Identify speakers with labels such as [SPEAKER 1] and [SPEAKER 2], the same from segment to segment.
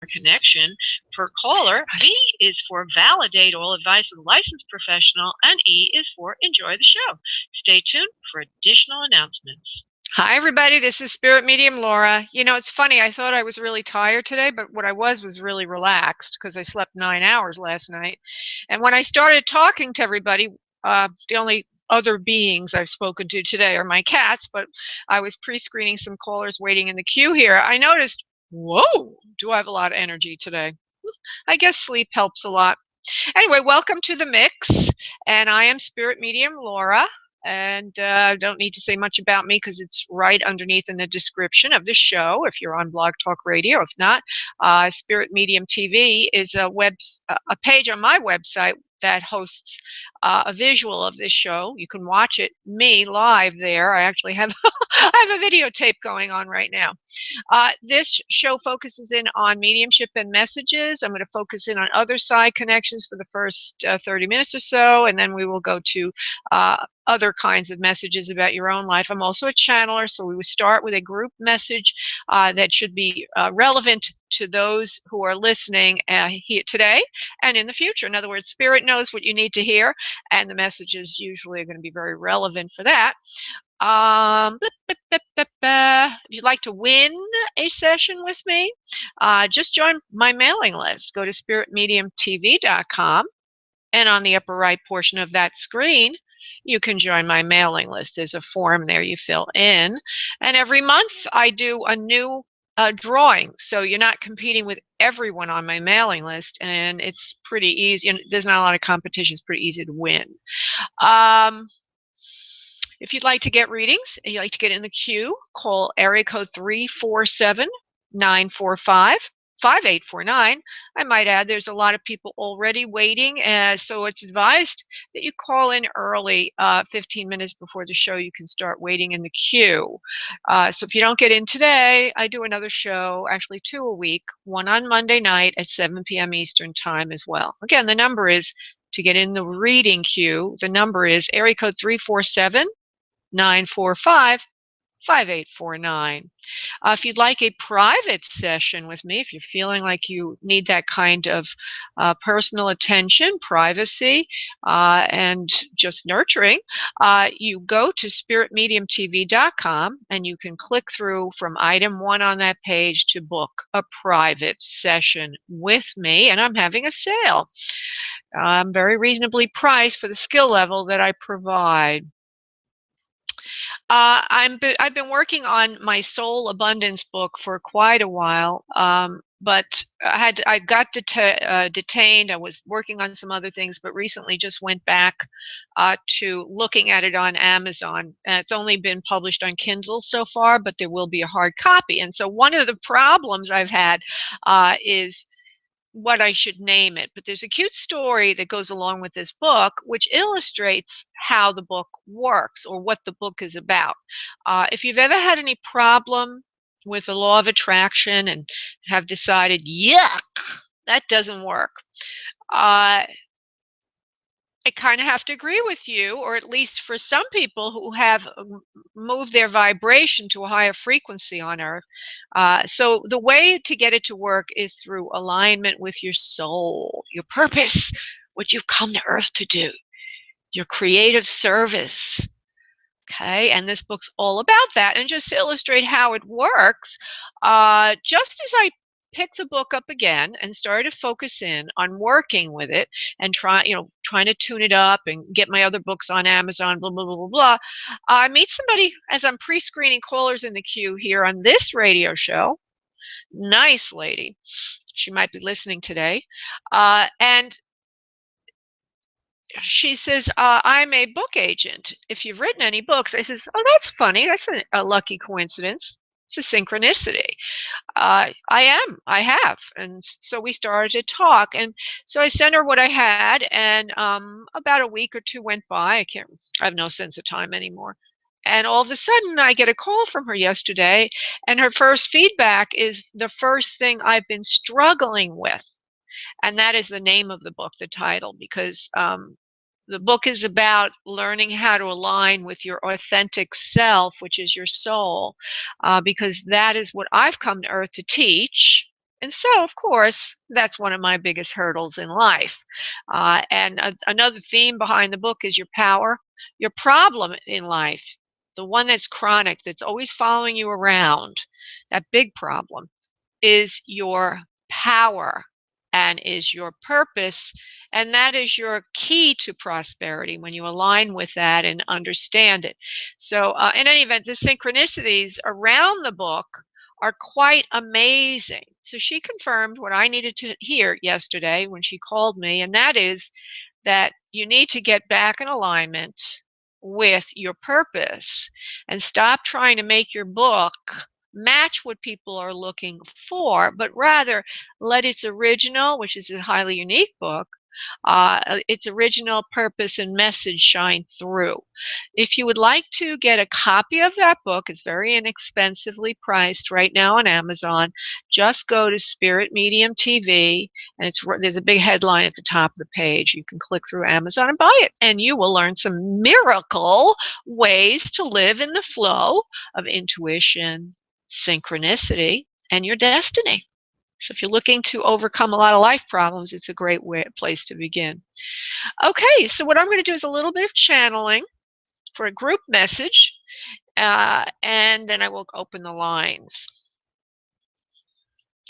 [SPEAKER 1] connection. For caller, V is for validate all advice of a licensed professional, and E is for enjoy the show. Stay tuned for additional announcements.
[SPEAKER 2] Hi, everybody. This is Spirit Medium Laura. You know, it's funny. I thought I was really tired today, but what I was really relaxed because I slept 9 hours last night. And when I started talking to everybody, the only other beings I've spoken to today are my cats, but I was pre-screening some callers waiting in the queue here. I noticed, whoa, do I have a lot of energy today? I guess sleep helps a lot. Anyway, welcome to the mix, and I am Spirit Medium Laura, and I don't need to say much about me because it's right underneath in the description of the show if you're on Blog Talk Radio. If not, Spirit Medium TV is a page on my website that hosts a visual of this show. You can watch it, me, live there. I actually have I have a videotape going on right now. This show focuses in on mediumship and messages. I'm going to focus in on other side connections for the first 30 minutes or so, and then we will go to other kinds of messages about your own life. I'm also a channeler, so we would start with a group message that should be relevant to those who are listening here today and in the future. In other words, Spirit knows what you need to hear, and the messages usually are going to be very relevant for that. If you'd like to win a session with me, just join my mailing list. Go to spiritmediumtv.com, and on the upper right portion of that screen, you can join my mailing list. There's a form there you fill in, and every month I do a new drawing, so you're not competing with everyone on my mailing list, and it's pretty easy, and there's not a lot of competition. It's pretty easy to win. If you'd like to get readings and you'd like to get in the queue, call area code 347-945-5849. I might add there's a lot of people already waiting, so it's advised that you call in early, 15 minutes before the show. You can start waiting in the queue. So if you don't get in today, I do another show, actually 2 a week, one on Monday night at 7 p.m. Eastern Time as well. Again, the number is to get in the reading queue. The number is area code 347-945-5849. If you'd like a private session with me, if you're feeling like you need that kind of personal attention, privacy, and just nurturing, you go to spiritmediumtv.com and you can click through from item 1 on that page to book a private session with me, and I'm having a sale. I'm very reasonably priced for the skill level that I provide. I've been working on my soul abundance book for quite a while, but I got detained. I was working on some other things, but recently just went back to looking at it on Amazon. It's only been published on Kindle so far, but there will be a hard copy. And so one of the problems I've had is what I should name it, but there's a cute story that goes along with this book which illustrates how the book works or what the book is about. If you've ever had any problem with the law of attraction and have decided, yuck, that doesn't work, I kind of have to agree with you, or at least for some people who have moved their vibration to a higher frequency on Earth. So the way to get it to work is through alignment with your soul, your purpose, what you've come to Earth to do, your creative service. Okay, and this book's all about that. And just to illustrate how it works, just as I picked the book up again and started to focus in on working with it and trying to tune it up and get my other books on Amazon, blah, blah, blah, blah, blah, I meet somebody as I'm pre-screening callers in the queue here on this radio show. Nice lady. She might be listening today. And she says, I'm a book agent. If you've written any books, I says, oh, that's funny. That's a lucky coincidence. It's a synchronicity. I have. And so we started to talk. And so I sent her what I had. And about a week or two went by. I have no sense of time anymore. And all of a sudden, I get a call from her yesterday. And her first feedback is the first thing I've been struggling with. And that is the name of the book, the title, because the book is about learning how to align with your authentic self, which is your soul, because that is what I've come to Earth to teach. And so, of course, that's one of my biggest hurdles in life. Another theme behind the book is your power. Your problem in life, the one that's chronic, that's always following you around, that big problem, is your power and is your purpose. And that is your key to prosperity when you align with that and understand it. So, in any event, the synchronicities around the book are quite amazing. So, she confirmed what I needed to hear yesterday when she called me, and that is that you need to get back in alignment with your purpose and stop trying to make your book match what people are looking for, but rather let its original, which is a highly unique book, its original purpose and message shine through. If you would like to get a copy of that book, it's very inexpensively priced right now on Amazon. Just go to Spirit Medium TV, and there's a big headline at the top of the page. You can click through Amazon and buy it, and you will learn some miracle ways to live in the flow of intuition, synchronicity, and your destiny. So if you're looking to overcome a lot of life problems, it's a great place to begin. Okay, so what I'm going to do is a little bit of channeling for a group message, and then I will open the lines.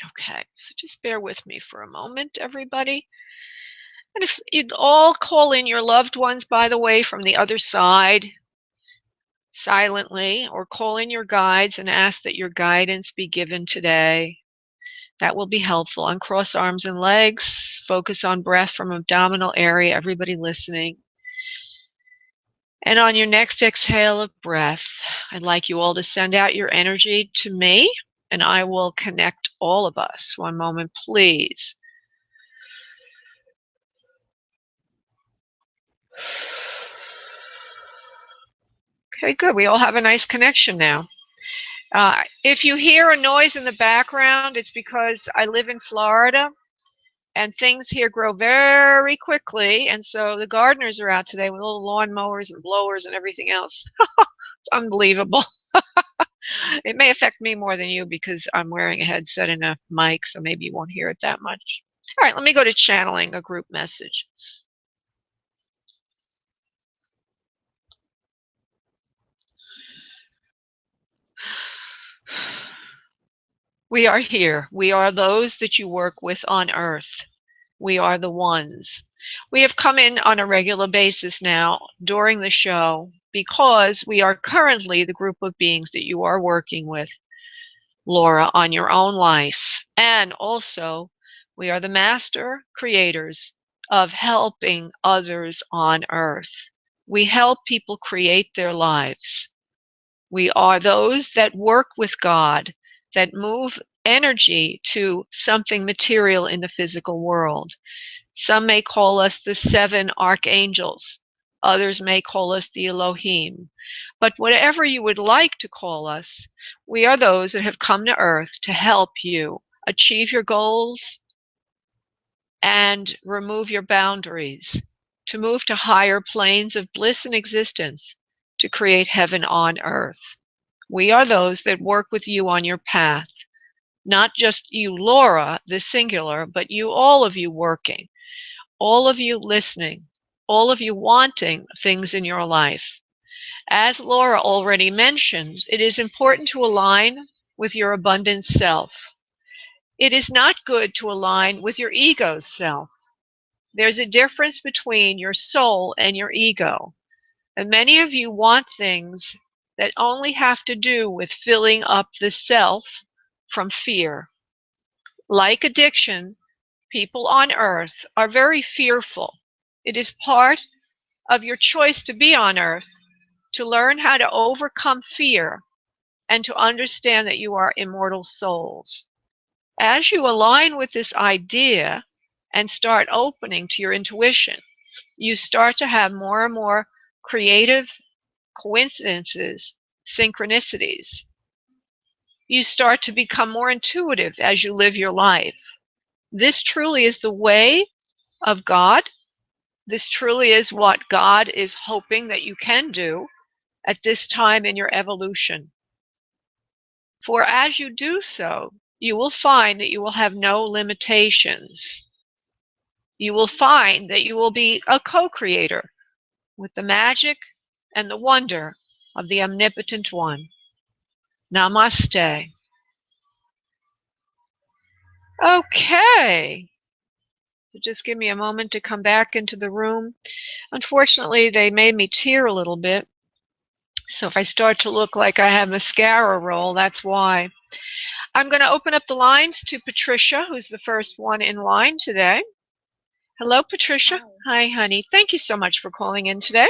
[SPEAKER 2] Okay, so just bear with me for a moment, everybody. And if you'd all call in your loved ones, by the way, from the other side, silently, or call in your guides and ask that your guidance be given today. That will be helpful. Uncross arms and legs. Focus on breath from abdominal area. Everybody listening. And on your next exhale of breath, I'd like you all to send out your energy to me, and I will connect all of us. One moment, please. Okay, good. We all have a nice connection now. If you hear a noise in the background, it's because I live in Florida, and things here grow very quickly, and so the gardeners are out today with little lawn mowers and blowers and everything else. It's unbelievable. It may affect me more than you because I'm wearing a headset and a mic, so maybe you won't hear it that much. All right, let me go to channeling a group message. We are here. We are those that you work with on earth. We are the ones. We have come in on a regular basis now during the show because we are currently the group of beings that you are working with, Laura, on your own life. And also, we are the master creators of helping others on earth. We help people create their lives. We are those that work with God, that move energy to something material in the physical world. Some may call us the 7 archangels. Others may call us the Elohim. But whatever you would like to call us, we are those that have come to earth to help you achieve your goals and remove your boundaries, to move to higher planes of bliss and existence, to create heaven on earth. We are those that work with you on your path. Not just you, Laura, the singular, but you, all of you working. All of you listening, all of you wanting things in your life. As Laura already mentioned, it is important to align with your abundant self. It is not good to align with your ego self. There's a difference between your soul and your ego. And many of you want things that only have to do with filling up the self from fear. Like addiction, people on earth are very fearful. It is part of your choice to be on earth, to learn how to overcome fear and to understand that you are immortal souls. As you align with this idea and start opening to your intuition, you start to have more and more creative coincidences, synchronicities. You start to become more intuitive as you live your life. This truly is the way of God. This truly is what God is hoping that you can do at this time in your evolution. For as you do so, you will find that you will have no limitations. You will find that you will be a co-creator with the magic and the wonder of the Omnipotent One. Namaste. Okay. So just give me a moment to come back into the room. Unfortunately, they made me tear a little bit. So if I start to look like I have mascara roll, that's why. I'm going to open up the lines to Patricia, who's the first one in line today. Hello, Patricia. Hi, honey. Thank you so much for calling in today.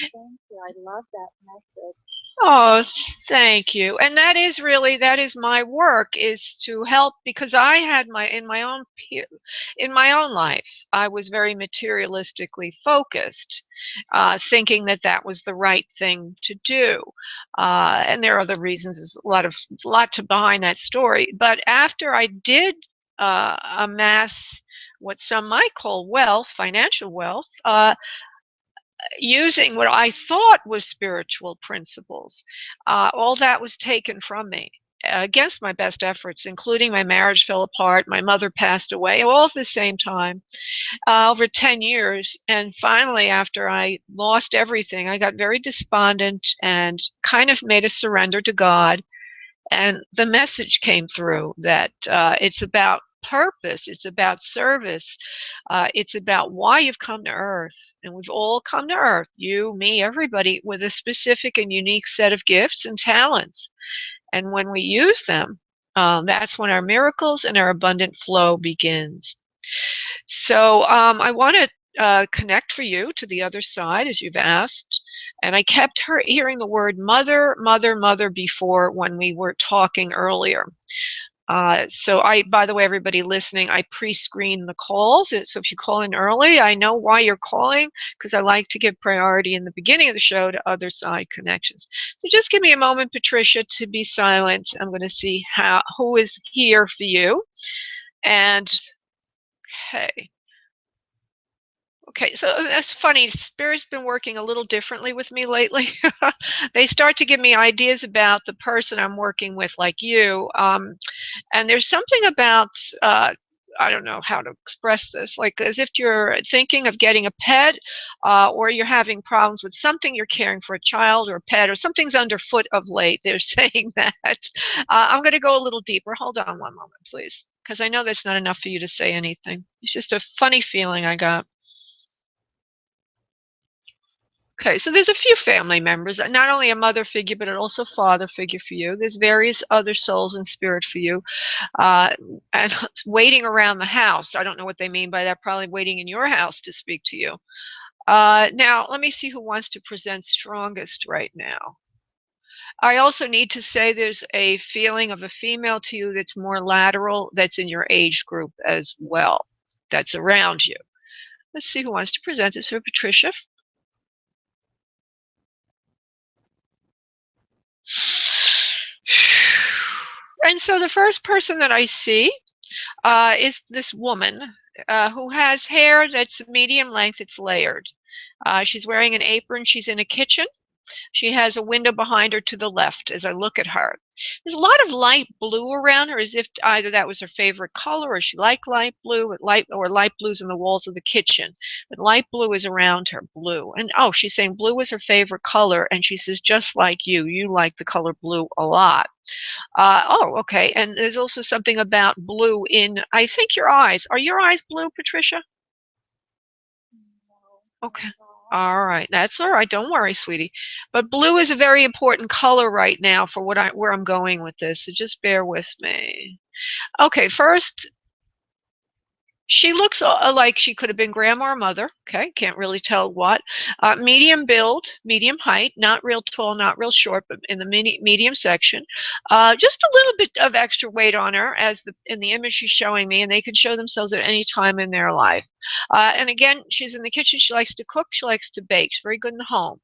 [SPEAKER 3] Thank you. I love that message.
[SPEAKER 2] Oh, thank you. And that is my work, is to help, because I had in my own life, I was very materialistically focused, thinking that that was the right thing to do. And there are other reasons. There's a lot to behind that story. But after I did amass what some might call wealth, financial wealth, using what I thought was spiritual principles, all that was taken from me against my best efforts, including my marriage fell apart, my mother passed away, all at the same time, over 10 years. And finally, after I lost everything, I got very despondent and kind of made a surrender to God. And the message came through that it's about purpose, it's about service, it's about why you've come to Earth. And we've all come to Earth, you, me, everybody, with a specific and unique set of gifts and talents. And when we use them, that's when our miracles and our abundant flow begins. So I want to connect for you to the other side, as you've asked. And I kept hearing the word mother, mother, mother before when we were talking earlier. So by the way, everybody listening, I pre-screen the calls. So if you call in early, I know why you're calling, because I like to give priority in the beginning of the show to other side connections. So just give me a moment, Patricia, to be silent. I'm going to see who is here for you. And okay, so that's funny. Spirit's been working a little differently with me lately. They start to give me ideas about the person I'm working with, like you. And there's something about, I don't know how to express this, like as if you're thinking of getting a pet, or you're having problems with something, you're caring for a child or a pet, or something's underfoot of late. They're saying that. I'm going to go a little deeper. Hold on one moment, please, because I know that's not enough for you to say anything. It's just a funny feeling I got. Okay, so there's a few family members, not only a mother figure, but also father figure for you. There's various other souls in spirit for you, and waiting around the house. I don't know what they mean by that, probably waiting in your house to speak to you. Now, let me see who wants to present strongest right now. I also need to say there's a feeling of a female to you that's more lateral, that's in your age group as well, that's around you. Let's see who wants to present this for Patricia. And so the first person that I see is this woman who has hair that's medium length, it's layered. She's wearing an apron, she's in a kitchen. She has a window behind her to the left as I look at her. There's a lot of light blue around her, as if either that was her favorite color or she liked light blue, with light blues in the walls of the kitchen. But light blue is around her, blue. And oh, she's saying blue is her favorite color, and she says, just like you like the color blue a lot. Oh, okay. And there's also something about blue in, I think, your eyes. Are your eyes blue, Patricia?
[SPEAKER 3] No.
[SPEAKER 2] Okay. All right. That's all right. Don't worry, sweetie. But blue is a very important color right now for where I'm going with this. So just bear with me. Okay. First, she looks like she could have been grandma or mother. Okay, can't really tell what. Medium build, medium height, not real tall, not real short, but in the medium section. Just a little bit of extra weight on her, as in the image she's showing me, and they can show themselves at any time in their life. And again, she's in the kitchen. She likes to cook. She likes to bake. She's very good in the home.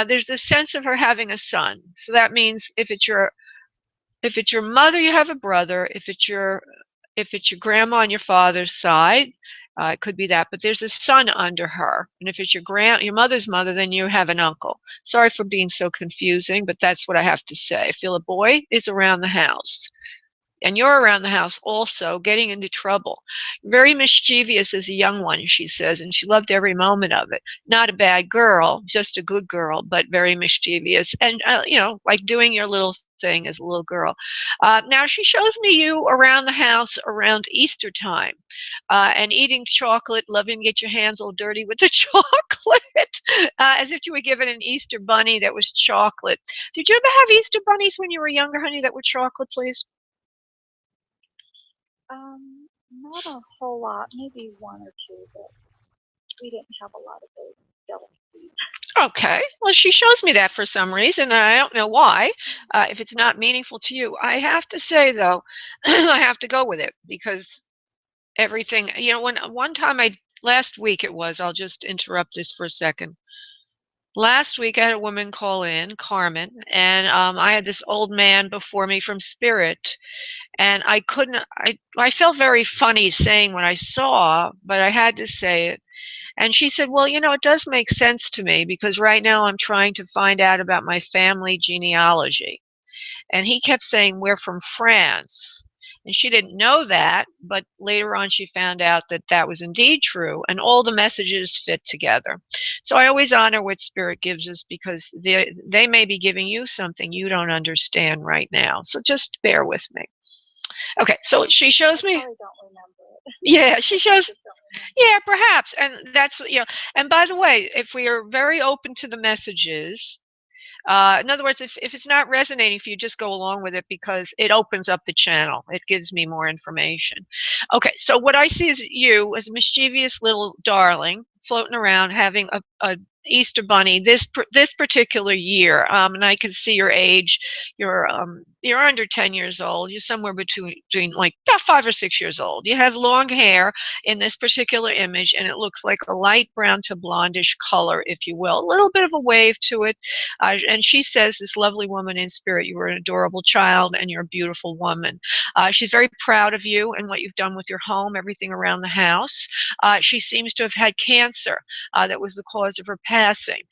[SPEAKER 2] There's a sense of her having a son. So that means if it's your mother, you have a brother. If it's your grandma on your father's side, it could be that, but there's a son under her. And if it's your mother's mother, then you have an uncle. Sorry for being so confusing, but that's what I have to say. I feel a boy is around the house. and you're around the house also getting into trouble. Very mischievous as a young one, she says, and she loved every moment of it. Not a bad girl, just a good girl, but very mischievous, and like doing your little thing as a little girl. Now she shows me you around the house around Easter time, and eating chocolate, loving to get your hands all dirty with the chocolate, as if you were given an Easter bunny that was chocolate. Did you ever have Easter bunnies when you were younger, honey, that were chocolate, please?
[SPEAKER 3] Not a whole lot, maybe one or two, but we didn't have a lot of those delicacies.
[SPEAKER 2] Okay. Well, she shows me that for some reason, and I don't know why. If it's not meaningful to you, I have to say though, I have to go with it because everything. When one time last week it was. I'll just interrupt this for a second. Last week I had a woman call in, Carmen, and I had this old man before me from spirit, and I couldn't. I felt very funny saying what I saw, but I had to say it. And she said, well, it does make sense to me because right now I'm trying to find out about my family genealogy. And he kept saying, we're from France. And she didn't know that, but later on she found out that that was indeed true, and all the messages fit together. So I always honor what Spirit gives us because they may be giving you something you don't understand right now. So just bear with me. Okay, so she shows me.
[SPEAKER 3] I probably don't remember it.
[SPEAKER 2] Yeah, she shows. Yeah, perhaps. And that's, and by the way, if we are very open to the messages, in other words, if it's not resonating for you, just go along with it because it opens up the channel. It gives me more information. Okay, so what I see is you as a mischievous little darling floating around having a Easter bunny this particular year, and I can see your age. You're under 10 years old. You're somewhere between like about 5 or 6 years old. You have long hair in this particular image, and it looks like a light brown to blondish color, if you will. A little bit of a wave to it. And she says, this lovely woman in spirit, you were an adorable child and you're a beautiful woman. She's very proud of you and what you've done with your home, everything around the house. She seems to have had cancer that was the cause of her passing.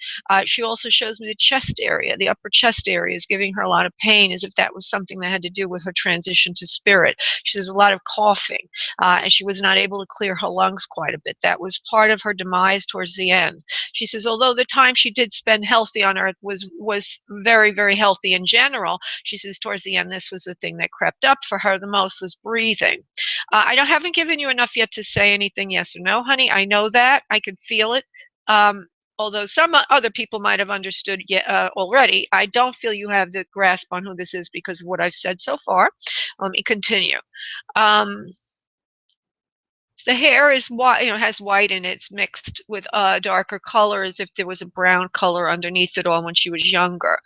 [SPEAKER 2] She also shows me the chest area. The upper chest area is giving her a lot of pain, as if that was something that had to do with her transition to spirit. She says a lot of coughing, and she was not able to clear her lungs quite a bit. That was part of her demise towards the end. She says, although the time she did spend healthy on earth was very, very healthy in general, she says towards the end, this was the thing that crept up for her the most, was breathing. Haven't given you enough yet to say anything yes or no, honey. I know that. I can feel it. Although some other people might have understood already, I don't feel you have the grasp on who this is because of what I've said so far. Let me continue. The hair is white, has white in it. It's mixed with a darker color, as if there was a brown color underneath it all when she was younger.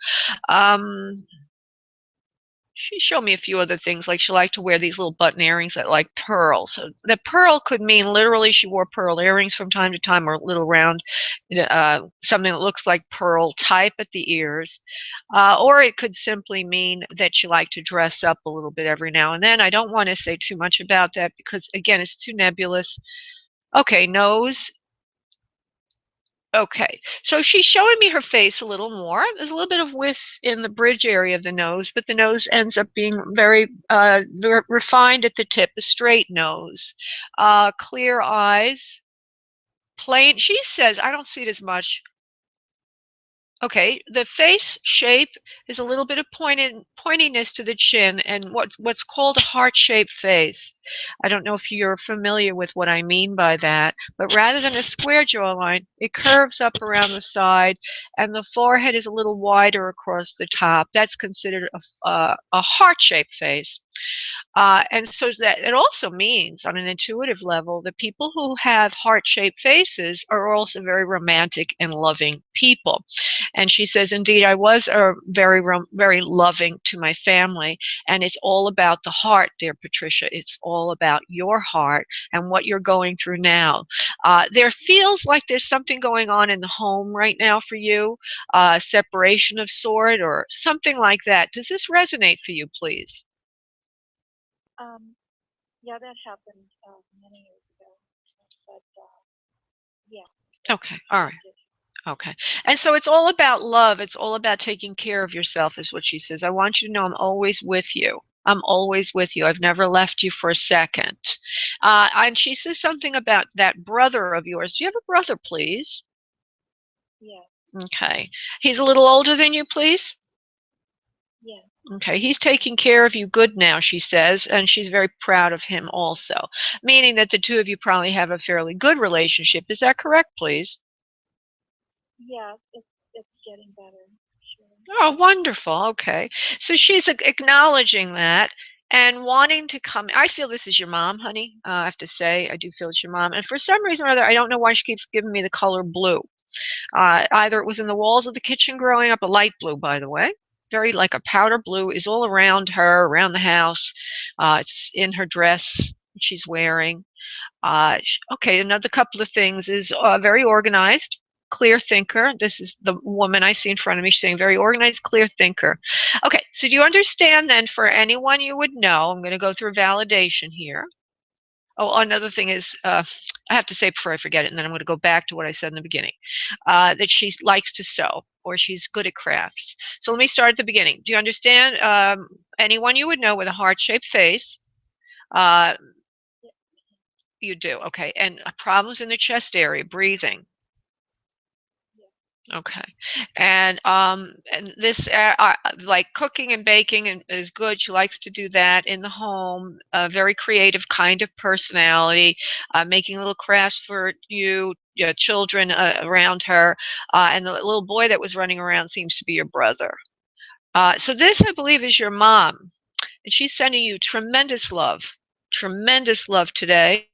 [SPEAKER 2] She showed me a few other things, like she liked to wear these little button earrings that like pearls. So the pearl could mean literally she wore pearl earrings from time to time, or little round, something that looks like pearl type at the ears. Or it could simply mean that she liked to dress up a little bit every now and then. I don't want to say too much about that because, again, it's too nebulous. Okay, nose. Okay, so she's showing me her face a little more. There's a little bit of width in the bridge area of the nose, but the nose ends up being very refined at the tip, a straight nose. Clear eyes, plain. She says, I don't see it as much. Okay, the face shape is a little bit of pointiness to the chin and what's called a heart-shaped face. I don't know if you're familiar with what I mean by that, but rather than a square jawline, it curves up around the side, and the forehead is a little wider across the top. That's considered a heart-shaped face. And so that it also means, on an intuitive level, that people who have heart-shaped faces are also very romantic and loving people. And she says, indeed, I was very, very loving to my family. And it's all about the heart, dear Patricia. It's all about your heart and what you're going through now. There feels like there's something going on in the home right now for you, separation of sort or something like that. Does this resonate for you, please?
[SPEAKER 3] Yeah, that happened many years ago. But yeah.
[SPEAKER 2] Okay. All right. Okay. And so it's all about love. It's all about taking care of yourself, is what she says. I want you to know I'm always with you. I'm always with you. I've never left you for a second. And she says something about that brother of yours. Do you have a brother, please?
[SPEAKER 3] Yes.
[SPEAKER 2] Okay. He's a little older than you, please?
[SPEAKER 3] Yes.
[SPEAKER 2] Okay. He's taking care of you good now, she says, and she's very proud of him also, meaning that the two of you probably have a fairly good relationship. Is that correct, please?
[SPEAKER 3] Yes, it's getting better. Sure.
[SPEAKER 2] Oh, wonderful. Okay. So she's acknowledging that and wanting to come. I feel this is your mom, honey. I have to say, I do feel it's your mom. And for some reason or other, I don't know why she keeps giving me the color blue. Either it was in the walls of the kitchen growing up, a light blue, by the way. Very like a powder blue is all around her, around the house. It's in her dress she's wearing. Okay, another couple of things is very organized, clear thinker. This is the woman I see in front of me. She's saying very organized, clear thinker. Okay, so do you understand then for anyone you would know, I'm going to go through validation here. Oh, another thing is, I have to say before I forget it, and then I'm going to go back to what I said in the beginning, that she likes to sew or she's good at crafts. So let me start at the beginning. Do you understand anyone you would know with a heart-shaped face? You do, okay. And problems in the chest area, breathing. Okay. And this, like cooking and baking is good. She likes to do that in the home. A very creative kind of personality, making little crafts for you, your children around her. And the little boy that was running around seems to be your brother. So this, I believe, is your mom. And she's sending you tremendous love today,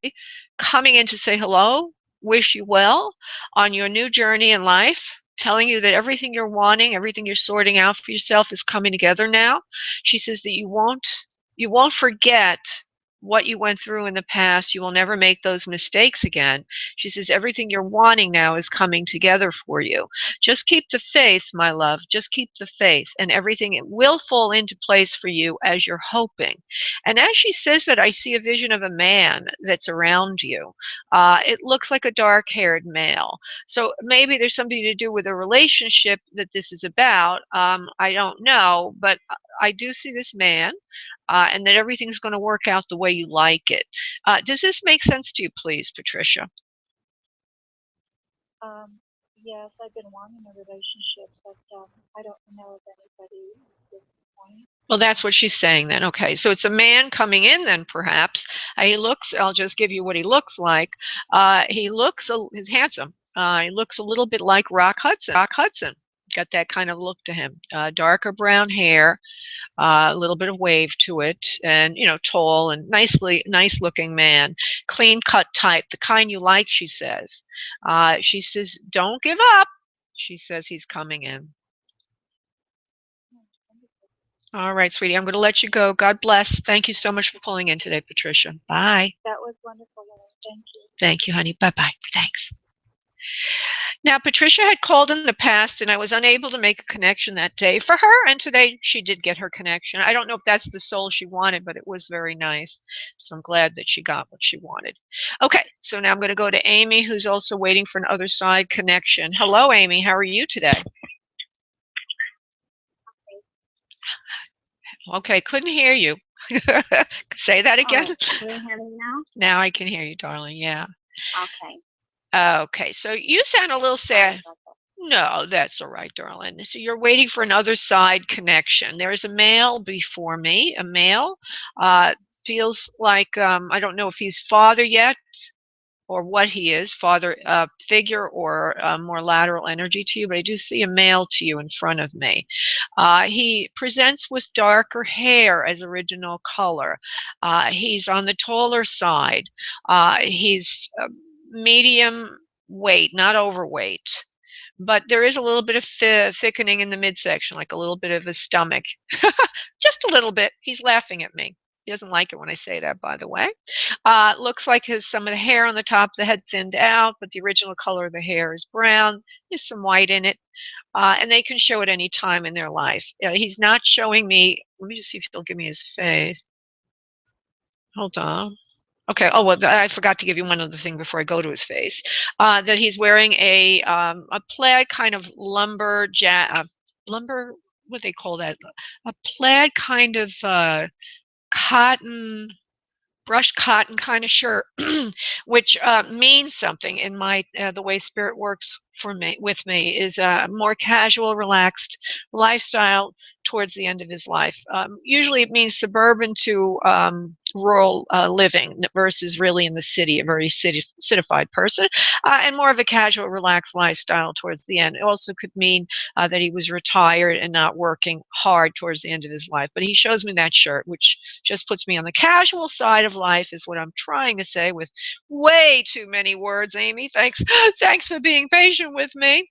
[SPEAKER 2] coming in to say hello, wish you well on your new journey in life, telling you that everything you're wanting, everything you're sorting out for yourself is coming together now. She says that you won't forget what you went through in the past. You will never make those mistakes again. She says everything you're wanting now is coming together for you. Just keep the faith, my love. Just keep the faith, and everything will fall into place for you as you're hoping. And as she says that, I see a vision of a man that's around you. It looks like a dark-haired male. So maybe there's something to do with a relationship that this is about. I don't know, but I do see this man, and that everything's going to work out the way you like it. Does this make sense to you, please, Patricia?
[SPEAKER 3] Yes, I've been wanting a relationship, but I don't know of anybody at this point.
[SPEAKER 2] Well, that's what she's saying then. Okay, so it's a man coming in then, perhaps. I'll just give you what he looks like. He's handsome. He looks a little bit like Rock Hudson. Got that kind of look to him. Darker brown hair, a little bit of wave to it, and tall and nice looking man, clean cut type, the kind you like. She says. She says, "Don't give up." She says he's coming in. All right, sweetie, I'm going to let you go. God bless. Thank you so much for calling in today, Patricia. Bye.
[SPEAKER 3] That was wonderful, Laura. Thank you.
[SPEAKER 2] Thank you, honey. Bye-bye. Thanks. Now, Patricia had called in the past, and I was unable to make a connection that day for her, and today she did get her connection. I don't know if that's the soul she wanted, but it was very nice. So I'm glad that she got what she wanted. Okay, so now I'm going to go to Amy, who's also waiting for an other side connection. Hello, Amy. How are you today? Okay, couldn't hear you. Say that again.
[SPEAKER 4] Oh, can you hear me now?
[SPEAKER 2] Now I can hear you, darling. Yeah.
[SPEAKER 4] Okay.
[SPEAKER 2] Okay, so you sound a little sad. No, that's all right, darling. So you're waiting for another side connection. There is a male before me. A male feels like I don't know if he's father yet, or what he is, father figure or more lateral energy to you, but I do see a male to you in front of me. He presents with darker hair as original color. He's on the taller side. He's medium weight, not overweight. But there is a little bit of thickening in the midsection, like a little bit of his stomach. Just a little bit. He's laughing at me. He doesn't like it when I say that, by the way. Looks like some of the hair on the top of the head thinned out, but the original color of the hair is brown. There's some white in it, and they can show it any time in their life. He's not showing me. Let me just see if he'll give me his face. Hold on. Okay. Oh well, I forgot to give you one other thing before I go to his face. That he's wearing a plaid kind of lumber. What do they call that? A plaid kind of cotton, brushed cotton kind of shirt, which means something in my the way spirit works for me with me is a more casual, relaxed lifestyle towards the end of his life. Usually, it means suburban to rural living versus really in the city, a very citified person, and more of a casual, relaxed lifestyle towards the end. It also could mean that he was retired and not working hard towards the end of his life. But he shows me that shirt, which just puts me on the casual side of life, is what I'm trying to say with way too many words, Amy. Thanks for being patient with me.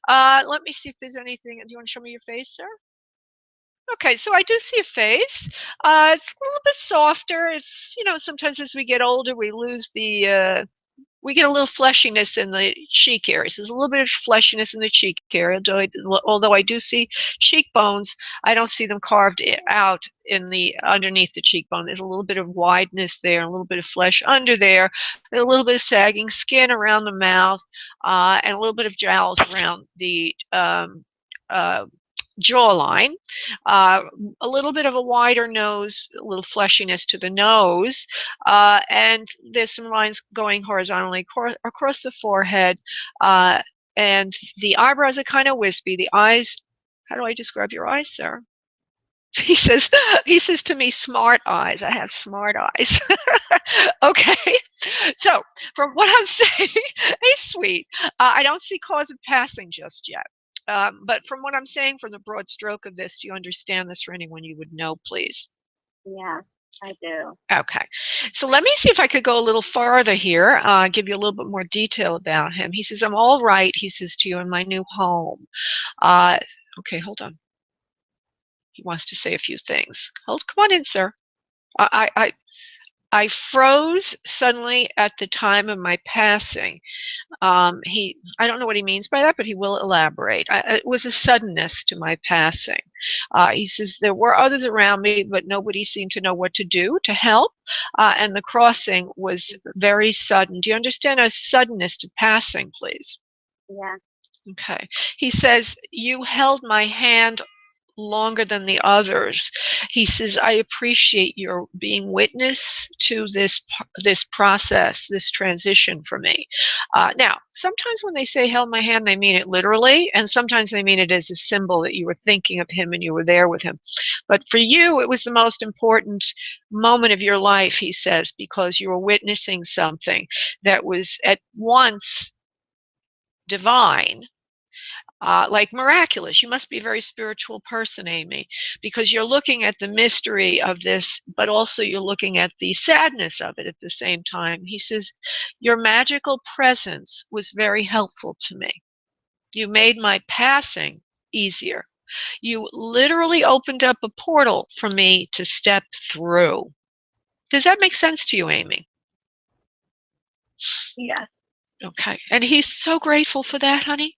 [SPEAKER 2] Let me see if there's anything. Do you want to show me your face, sir? Okay, so I do see a face. It's a little bit softer. It's, sometimes as we get older, we lose we get a little fleshiness in the cheek area. So there's a little bit of fleshiness in the cheek area. Although I do see cheekbones, I don't see them carved out underneath the cheekbone. There's a little bit of wideness there, a little bit of flesh under there, a little bit of sagging skin around the mouth, and a little bit of jowls around the jawline, a little bit of a wider nose, a little fleshiness to the nose, and there's some lines going horizontally across the forehead, and the eyebrows are kind of wispy. The eyes, how do I describe your eyes, sir? He says to me, smart eyes. I have smart eyes. Okay. So from what I'm saying, he's sweet. I don't see cause of passing just yet. But from what I'm saying, from the broad stroke of this, do you understand this for anyone you would know, please?
[SPEAKER 4] Yeah, I do.
[SPEAKER 2] Okay. So let me see if I could go a little farther here, give you a little bit more detail about him. He says, I'm all right, he says to you, in my new home. Okay, hold on. He wants to say a few things. Come on in, sir. I froze suddenly at the time of my passing. I don't know what he means by that, but he will elaborate. It was a suddenness to my passing. He says there were others around me, but nobody seemed to know what to do to help, and the crossing was very sudden. Do you understand a suddenness to passing, please?
[SPEAKER 4] Yeah.
[SPEAKER 2] Okay. He says, you held my hand longer than the others. He says, I appreciate your being witness to this process, this transition for me. Now, sometimes when they say held my hand, they mean it literally, and sometimes they mean it as a symbol that you were thinking of him and you were there with him. But for you, it was the most important moment of your life, he says, because you were witnessing something that was at once divine, like miraculous. You must be a very spiritual person, Amy, because you're looking at the mystery of this, but also you're looking at the sadness of it at the same time. He says, your magical presence was very helpful to me. You made my passing easier. You literally opened up a portal for me to step through. Does that make sense to you, Amy?
[SPEAKER 3] Yes.
[SPEAKER 2] Okay. And he's so grateful for that, honey,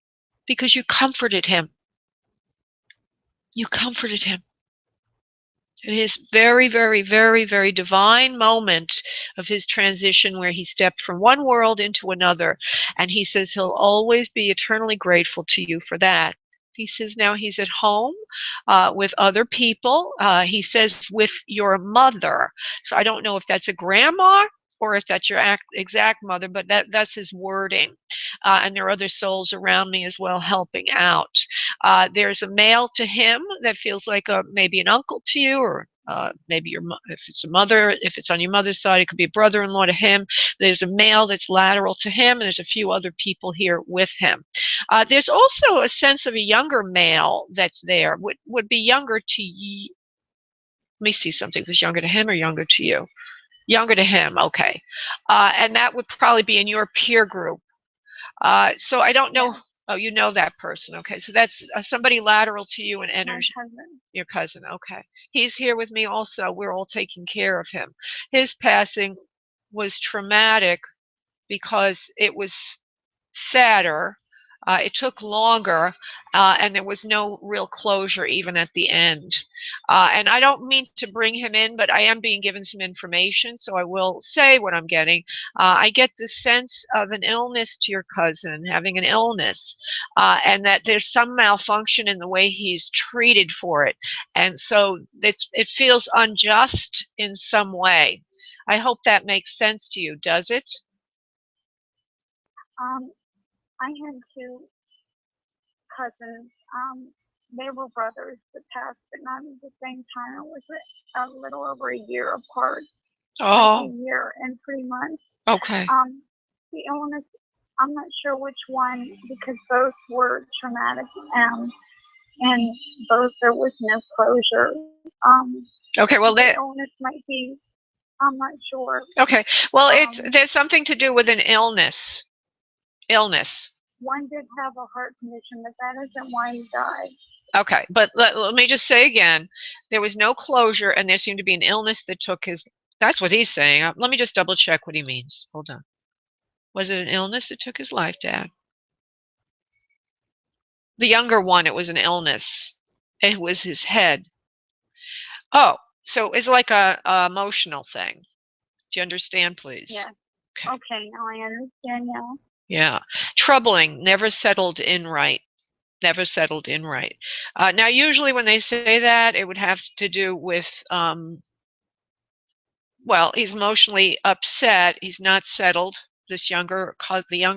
[SPEAKER 2] because you comforted him. You comforted him. In his very, very, very, very divine moment of his transition where he stepped from one world into another. And he says he'll always be eternally grateful to you for that. He says now he's at home with other people. He says with your mother. So I don't know if that's a grandma or if that's your exact mother, but that's his wording. And there are other souls around me as well helping out. There's a male to him that feels like maybe an uncle to you, or maybe if it's a mother, if it's on your mother's side, it could be a brother-in-law to him. There's a male that's lateral to him, and there's a few other people here with him. There's also a sense of a younger male that's there, would be younger to you. Let me see something. Was younger to him or younger to you? Younger to him, okay. And that would probably be in your peer group. So I don't know. Oh, you know that person. Okay, so that's somebody lateral to you and energy.
[SPEAKER 3] My cousin.
[SPEAKER 2] Your cousin, okay. He's here with me also. We're all taking care of him. His passing was traumatic because it was sadder It took longer, and there was no real closure even at the end. And I don't mean to bring him in, but I am being given some information, so I will say what I'm getting. I get the sense of an illness to your cousin, having an illness, and that there's some malfunction in the way he's treated for it. And so it feels unjust in some way. I hope that makes sense to you. Does it?
[SPEAKER 3] I had two cousins. They were brothers that passed, but not at the same time. It was a little over a year apart.
[SPEAKER 2] Oh.
[SPEAKER 3] Like a year and 3 months.
[SPEAKER 2] Okay.
[SPEAKER 3] The illness, I'm not sure which one, because both were traumatic, and both there was no closure.
[SPEAKER 2] Okay, well,
[SPEAKER 3] the illness might be, I'm not sure.
[SPEAKER 2] Okay, well, there's something to do with an illness.
[SPEAKER 3] One did have a heart condition, but that isn't why he died.
[SPEAKER 2] Okay, but let me just say again, there was no closure, and there seemed to be an illness that took his, that's what he's saying. Let me just double check what he means. Hold on. Was it an illness that took his life, Dad? The younger one, it was an illness. It was his head. Oh, so it's like a emotional thing. Do you understand, please?
[SPEAKER 3] Yeah. Okay, now I understand now.
[SPEAKER 2] Yeah. Troubling, never settled in right. Never settled in right. Now, usually when they say that, it would have to do with, well, he's emotionally upset. He's not settled, the younger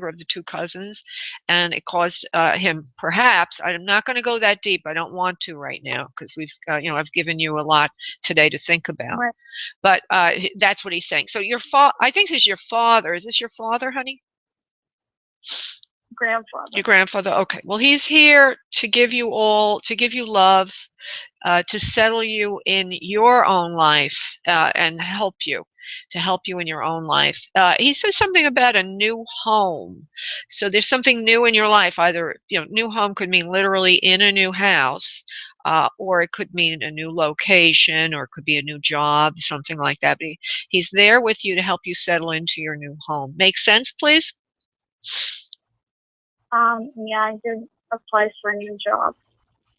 [SPEAKER 2] of the two cousins, and it caused him, perhaps, I'm not going to go that deep. I don't want to right now, because we've, I've given you a lot today to think about.
[SPEAKER 3] Right.
[SPEAKER 2] But that's what he's saying. So I think this is your father. Is this your father, honey?
[SPEAKER 3] Grandfather.
[SPEAKER 2] Your grandfather. Okay. Well, he's here to give you love, to settle you in your own life, and help you in your own life. He says something about a new home. So there's something new in your life. Either, new home could mean literally in a new house, or it could mean a new location, or it could be a new job, something like that. But he's there with you to help you settle into your new home. Make sense, please?
[SPEAKER 3] Yeah, I did apply for a new job.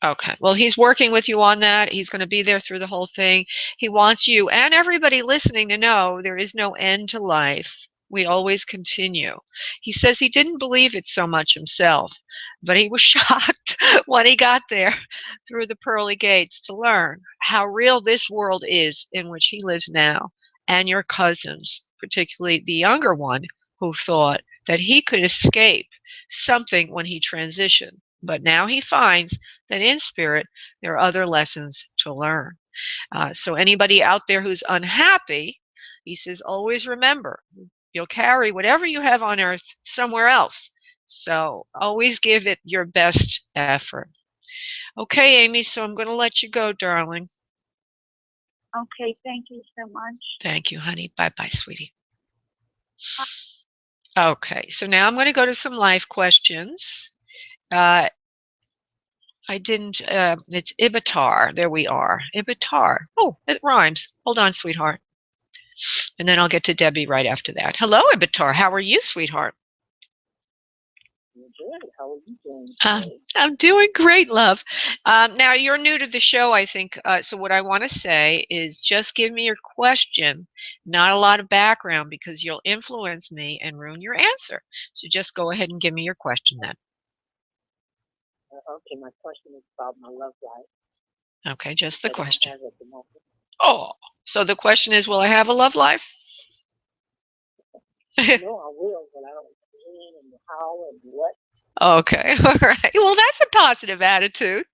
[SPEAKER 2] Okay. Well, he's working with you on that. He's going to be there through the whole thing. He wants you and everybody listening to know there is no end to life. We always continue. He says he didn't believe it so much himself, but he was shocked when he got there through the pearly gates to learn how real this world is in which he lives now, and your cousins, particularly the younger one, who thought that he could escape something when he transitioned. But now he finds that in spirit, there are other lessons to learn. So anybody out there who's unhappy, he says, always remember, you'll carry whatever you have on earth somewhere else. So always give it your best effort. Okay, Amy, so I'm going to let you go, darling.
[SPEAKER 3] Okay, thank you so much.
[SPEAKER 2] Thank you, honey. Bye-bye, sweetie. Okay, so now I'm going to go to some life questions. I didn't, it's Ibitar. There we are. Ibitar. Oh, it rhymes. Hold on, sweetheart. And then I'll get to Debbie right after that. Hello, Ibitar. How are you, sweetheart?
[SPEAKER 5] I'm good. How are you doing?
[SPEAKER 2] I'm doing great, love. Now, you're new to the show, I think. So what I want to say is just give me your question, not a lot of background, because you'll influence me and ruin your answer. So just go ahead and give me your question then.
[SPEAKER 5] Okay, my question is about my love life.
[SPEAKER 2] Okay, just the question.
[SPEAKER 5] I don't have at the moment.
[SPEAKER 2] Oh, so the question is, will I have a love life?
[SPEAKER 5] No, I will, but I don't know when and how and what.
[SPEAKER 2] Okay, all right. Well, that's a positive attitude.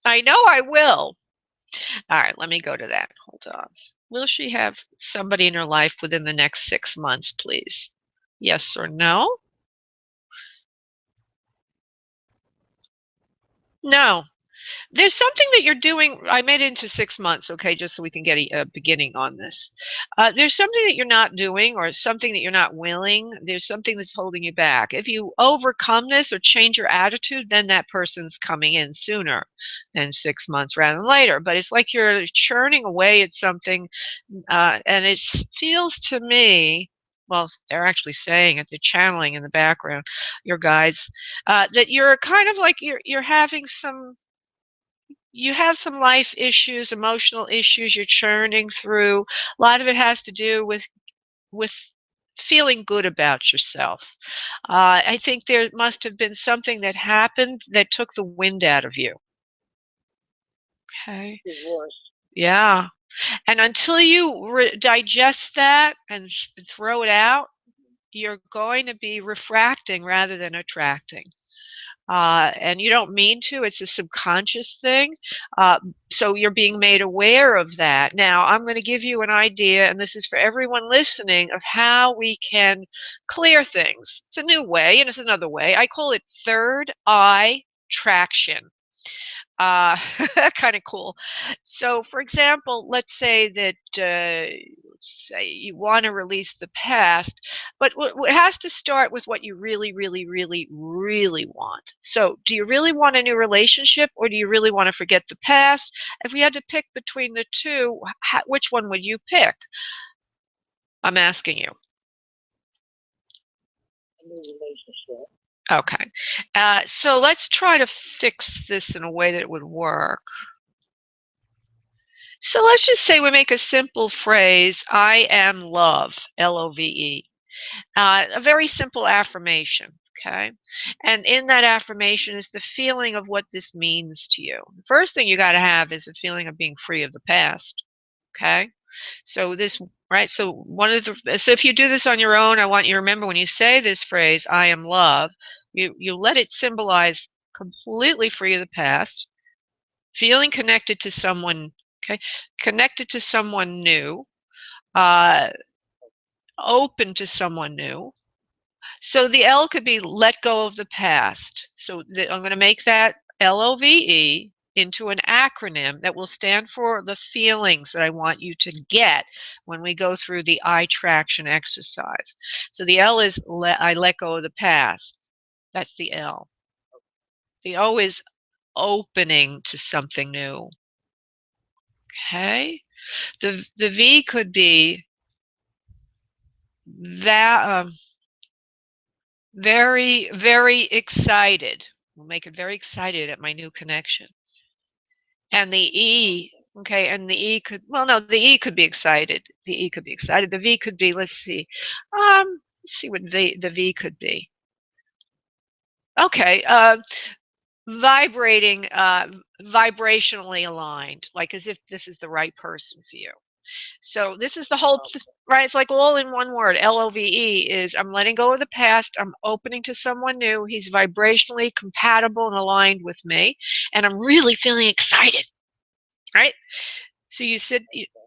[SPEAKER 2] I know I will. All right, let me go to that. Hold on. Will she have somebody in her life within the next 6 months, please? Yes or no? No. There's something that you're doing. I made it into 6 months, okay, just so we can get a beginning on this. There's something that you're not doing, or something that you're not willing. There's something that's holding you back. If you overcome this or change your attitude, then that person's coming in sooner than 6 months rather than later. But it's like you're churning away at something, and it feels to me well, they're actually saying it, they're channeling in the background, your guides, that you're kind of like you're having some, you have some life issues, emotional issues you're churning through. A lot of it has to do with feeling good about yourself. I think there must have been something that happened that took the wind out of you. Okay.
[SPEAKER 5] Divorce.
[SPEAKER 2] Yeah. And until you digest that and throw it out, you're going to be refracting rather than attracting. And you don't mean to, it's a subconscious thing. So you're being made aware of that. Now, I'm going to give you an idea, and this is for everyone listening, of how we can clear things. It's a new way, and it's another way. I call it third eye traction. Kind of cool. So, for example, let's say that say you want to release the past, but it has to start with what you really, really, really, really want. So, do you really want a new relationship, or do you really want to forget the past? If we had to pick between the two, which one would you pick? I'm asking you.
[SPEAKER 5] A new relationship.
[SPEAKER 2] Okay. So let's try to fix this in a way that would work. So let's just say we make a simple phrase, I am love, L-O-V-E. A very simple affirmation, okay? And in that affirmation is the feeling of what this means to you. The first thing you got to have is a feeling of being free of the past, okay? So this, right, so if you do this on your own, I want you to remember when you say this phrase, I am love, you let it symbolize completely free of the past, feeling connected to someone, okay, connected to someone new, open to someone new. So the L could be let go of the past. So I'm going to make that LOVE into an acronym that will stand for the feelings that I want you to get when we go through the eye traction exercise. So the L is I let go of the past. That's the L. The O is opening to something new. Okay? The V could be that very, very excited. We'll make it very excited at my new connection. And the E, okay, and the E could, well, no, the E could be excited. The E could be excited. The V could be, let's see what the V could be. Okay, vibrating, vibrationally aligned, like as if this is the right person for you. So this is the whole, right? It's like all in one word. LOVE is I'm letting go of the past. I'm opening to someone new. He's vibrationally compatible and aligned with me. And I'm really feeling excited, right? So you sit,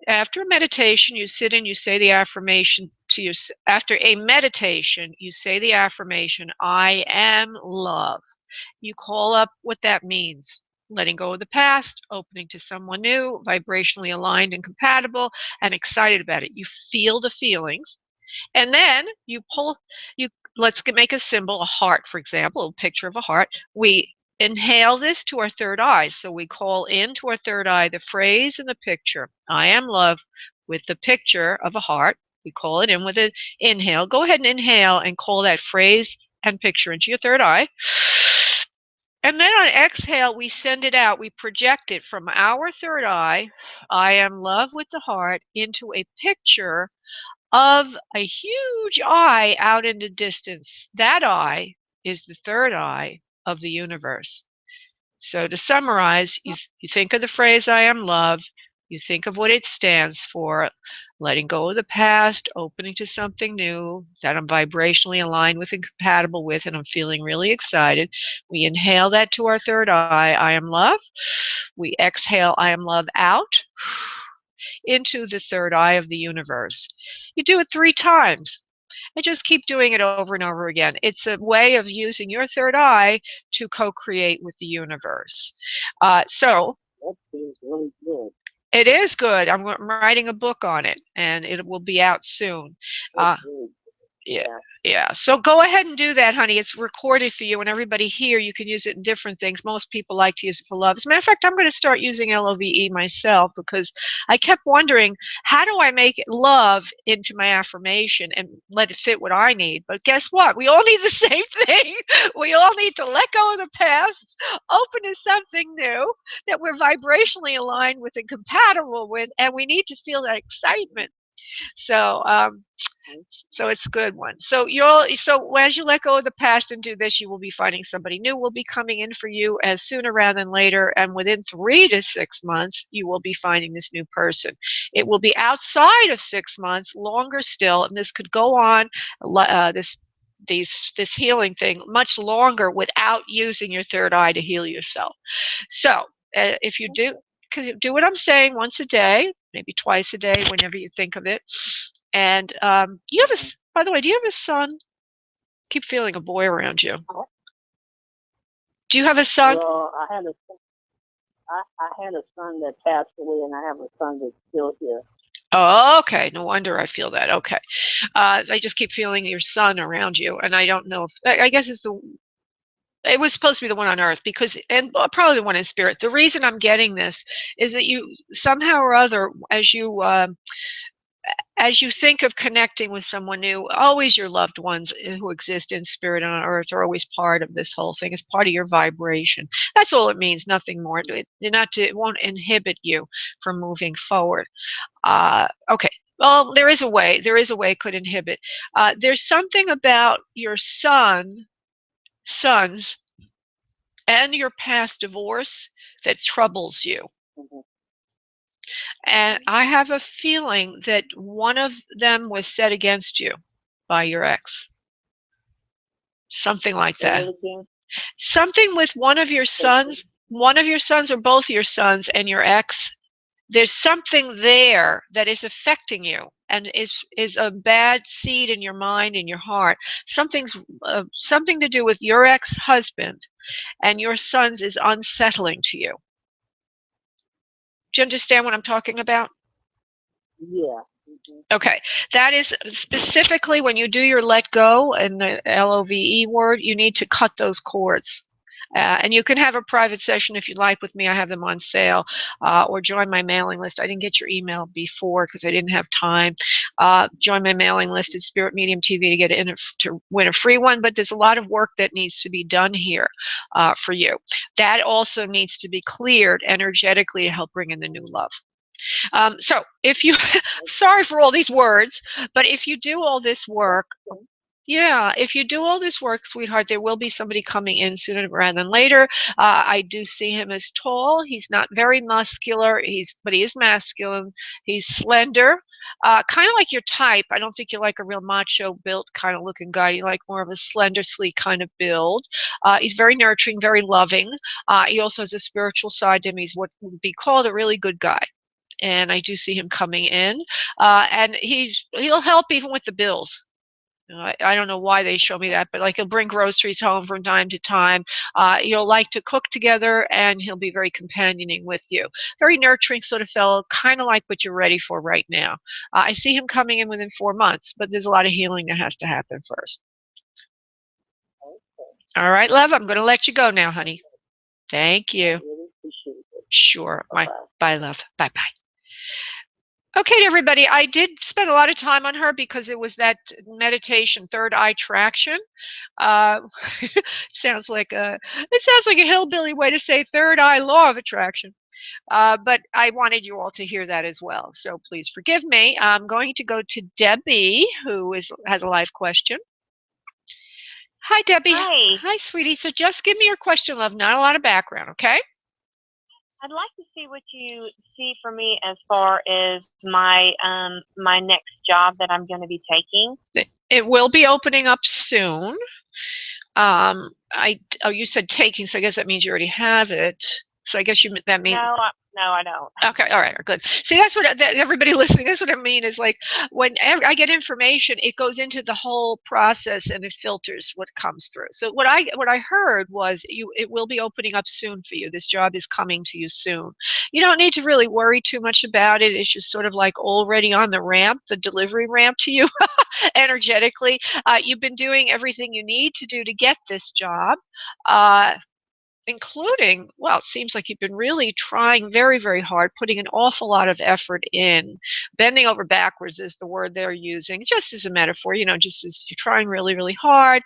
[SPEAKER 2] after a meditation, you sit and you say the affirmation to you. After a meditation, you say the affirmation, I am love. You call up what that means. Letting go of the past, opening to someone new, vibrationally aligned and compatible, and excited about it. You feel the feelings, and then you pull. Let's make a symbol, a heart, for example, a picture of a heart. We inhale this to our third eye, so we call into our third eye the phrase and the picture. I am love, with the picture of a heart. We call it in with an inhale. Go ahead and inhale and call that phrase and picture into your third eye. And then on exhale, we send it out. We project it from our third eye, I am love with the heart, into a picture of a huge eye out in the distance. That eye is the third eye of the universe. So to summarize, you think of the phrase, I am love. You think of what it stands for, letting go of the past, opening to something new that I'm vibrationally aligned with and compatible with, and I'm feeling really excited. We inhale that to our third eye, I am love. We exhale, I am love, out into the third eye of the universe. You do it 3 times. And just keep doing it over and over again. It's a way of using your third eye to co-create with the universe. So
[SPEAKER 5] That seems really good.
[SPEAKER 2] it is good. I'm writing a book on it, and it will be out soon.
[SPEAKER 5] That's really good.
[SPEAKER 2] Yeah. So go ahead and do that, honey. It's recorded for you, and everybody here, you can use it in different things. Most people like to use it for love. As a matter of fact, I'm going to start using LOVE myself because I kept wondering, how do I make love into my affirmation and let it fit what I need? But guess what? We all need the same thing. We all need to let go of the past, open to something new that we're vibrationally aligned with and compatible with, and we need to feel that excitement. So, so it's a good one. So as you let go of the past and do this, you will be finding somebody new will be coming in for you as sooner rather than later. And within 3 to 6 months, you will be finding this new person. It will be outside of 6 months, longer still, and this could go on. This healing thing much longer without using your third eye to heal yourself. So if you do what I'm saying once a day, maybe twice a day, whenever you think of it. And you have by the way, do you have a son? Keep feeling a boy around you. Do you have a son?
[SPEAKER 5] Well, I had a son that passed away, and I have a son that's still here.
[SPEAKER 2] Oh, okay. No wonder I feel that. Okay. I just keep feeling your son around you, and I don't know if I guess it was supposed to be the one on earth and probably the one in spirit. The reason I'm getting this is that you somehow or other, as you think of connecting with someone new, always your loved ones who exist in spirit on earth are always part of this whole thing. It's part of your vibration. That's all it means, nothing more. It won't inhibit you from moving forward. Okay. Well, there is a way. It could inhibit. There's something about your sons and your past divorce that troubles you.
[SPEAKER 5] Mm-hmm.
[SPEAKER 2] And I have a feeling that one of them was set against you by your ex. Something like that. Something with one of your sons or both your sons and your ex. There's something there that is affecting you and is a bad seed in your mind, in your heart. Something to do with your ex-husband and your sons is unsettling to you. Do you understand what I'm talking about?
[SPEAKER 5] Yeah.
[SPEAKER 2] Mm-hmm. Okay. That is specifically when you do your let go and the LOVE word, you need to cut those cords. And you can have a private session if you'd like with me. I have them on sale, or join my mailing list. I didn't get your email before because I didn't have time. Join my mailing list at Spirit Medium TV to get in to win a free one. But there's a lot of work that needs to be done here for you. That also needs to be cleared energetically to help bring in the new love. So if you, sorry for all these words, but if you do all this work, if you do all this work, sweetheart, there will be somebody coming in sooner rather than later. I do see him as tall. He's not very muscular, but he is masculine. He's slender, kind of like your type. I don't think you like a real macho built kind of looking guy. You like more of a slender, sleek kind of build. He's very nurturing, very loving. He also has a spiritual side to him. He's what would be called a really good guy. And I do see him coming in, and he'll help even with the bills. I don't know why they show me that, but like he'll bring groceries home from time to time. He'll like to cook together, and he'll be very companioning with you. Very nurturing sort of fellow, kind of like what you're ready for right now. I see him coming in within 4 months, but there's a lot of healing that has to happen first. Okay. All right, love, I'm going to let you go now, honey. Thank you.
[SPEAKER 5] I really appreciate it.
[SPEAKER 2] Sure. Bye, love. Bye-bye. Okay, everybody, I did spend a lot of time on her because it was that meditation, third eye traction. Sounds like a hillbilly way to say third eye law of attraction. But I wanted you all to hear that as well. So please forgive me. I'm going to go to Debbie, who has a live question. Hi, Debbie.
[SPEAKER 6] Hi.
[SPEAKER 2] Hi, sweetie. So just give me your question, love. Not a lot of background, okay?
[SPEAKER 6] I'd like to see what you see for me as far as my my next job that I'm going to be taking.
[SPEAKER 2] It will be opening up soon. You said taking, so I guess that means you already have it. So I guess that means.
[SPEAKER 6] No, No, I don't.
[SPEAKER 2] Okay, all right, good. See, that's what everybody listening. That's what I mean. Is like when I get information, it goes into the whole process and it filters what comes through. So what I heard was it will be opening up soon for you. This job is coming to you soon. You don't need to really worry too much about it. It's just sort of like already on the ramp, the delivery ramp to you, energetically. You've been doing everything you need to do to get this job. Including, well, it seems like you've been really trying very, very hard, putting an awful lot of effort in. Bending over backwards is the word they're using, just as a metaphor, just as you're trying really, really hard.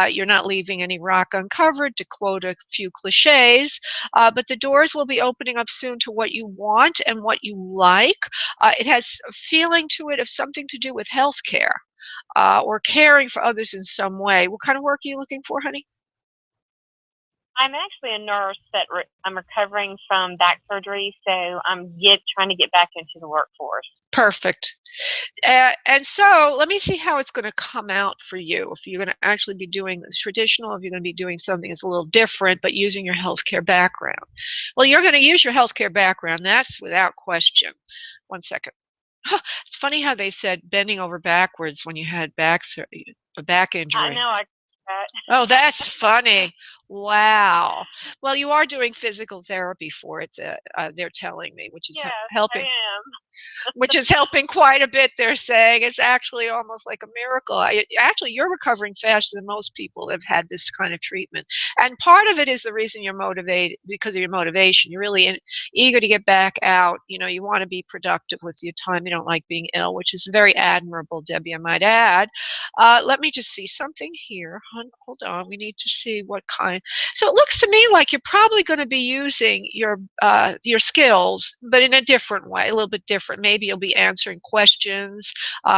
[SPEAKER 2] You're not leaving any rock uncovered, to quote a few cliches, but the doors will be opening up soon to what you want and what you like. It has a feeling to it of something to do with healthcare or caring for others in some way. What kind of work are you looking for, honey?
[SPEAKER 6] I'm actually a nurse that I'm recovering from back surgery, so I'm trying to get back into the workforce.
[SPEAKER 2] Perfect. And so let me see how it's going to come out for you. If you're going to actually be doing this traditional, if you're going to be doing something that's a little different, but using your healthcare background. Well, you're going to use your healthcare background. That's without question. One second. It's funny how they said bending over backwards when you had a back injury.
[SPEAKER 6] I know.
[SPEAKER 2] Oh, that's funny. Wow. Well, you are doing physical therapy for it, they're telling me, which is helping.
[SPEAKER 6] I am.
[SPEAKER 2] Which is helping quite a bit, they're saying. It's actually almost like a miracle. Actually, you're recovering faster than most people that have had this kind of treatment. And part of it is the reason you're motivated, because of your motivation. You're really eager to get back out. You want to be productive with your time. You don't like being ill, which is very admirable, Debbie, I might add. Let me just see something here. Hold on. We need to see what kind. So it looks to me like you're probably going to be using your skills, but in a different way, a little bit different. Maybe you'll be answering questions.